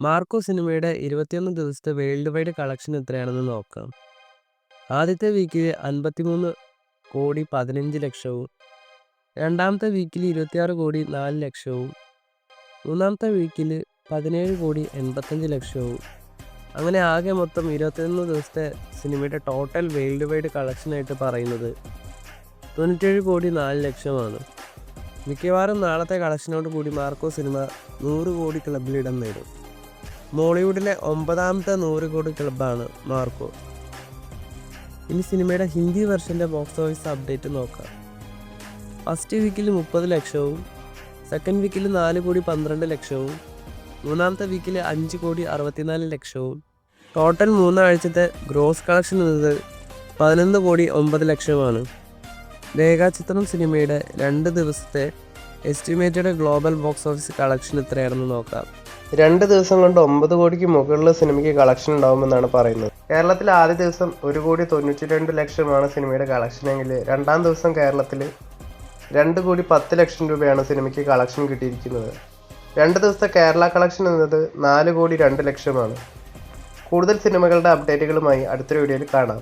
Marco സിനിമയുടെ 21 ദിവസത്തെ world wide collection എത്രയാണെന്ന് നോക്കാം. ആദ്യത്തെ വീക്കിൽ 53,15,00,000, രണ്ടാമത്തെ വീക്കിൽ 26,04,00,000, മൂന്നാമത്തെ വീക്കിൽ 17,85,00,000. അങ്ങനെ ആകെ മൊത്തം 21 ദിവസത്തെ സിനിമയുടെ ടോട്ടൽ വേൾഡ് വൈഡ് കളക്ഷനായിട്ട് പറയുന്നത് 97,04,00,000 മിക്കവാറും നാളത്തെ കളക്ഷനോട് കൂടി മാർക്കോ സിനിമ 100 കോടി ക്ലബിൽ ഇടം നേടും. മോളിവുഡിലെ 9ാമത്തെ 100 കോടി ക്ലബ്ബാണ് മാർക്കോ. ഇനി സിനിമയുടെ ഹിന്ദി വെർഷൻ്റെ ബോക്സ് ഓഫീസ് അപ്ഡേറ്റ് നോക്കാം. ഫസ്റ്റ് വീക്കിൽ 30 ലക്ഷവും, സെക്കൻഡ് വീക്കിൽ 4,12,00,000, മൂന്നാമത്തെ വീക്കിൽ 5,64,00,000. ടോട്ടൽ 3 ആഴ്ചത്തെ ഗ്രോസ് കളക്ഷൻ എന്നത് 11,09,00,000. രേഖാചിത്രം സിനിമയുടെ 2 ദിവസത്തെ estimated global box office collection എത്രയാണെന്ന് നോക്കാം. 2 ദിവസം കൊണ്ട് 9 കോടിക്ക് മുകളിൽ സിനിമയ്ക്ക് കളക്ഷൻ ഉണ്ടാവുമെന്നാണ് പറയുന്നത്. കേരളത്തിൽ ആദ്യ ദിവസം 1,92,00,000 സിനിമയുടെ കളക്ഷനെങ്കിൽ രണ്ടാം ദിവസം കേരളത്തിൽ 2,10,00,000 രൂപയാണ് സിനിമയ്ക്ക് കളക്ഷൻ കിട്ടിയിരിക്കുന്നത്. 2 ദിവസത്തെ കേരള കളക്ഷൻ എന്നത് 4,02,00,000. കൂടുതൽ സിനിമകളുടെ അപ്ഡേറ്റുകളുമായി അടുത്തൊരു വീഡിയോയിൽ കാണാം.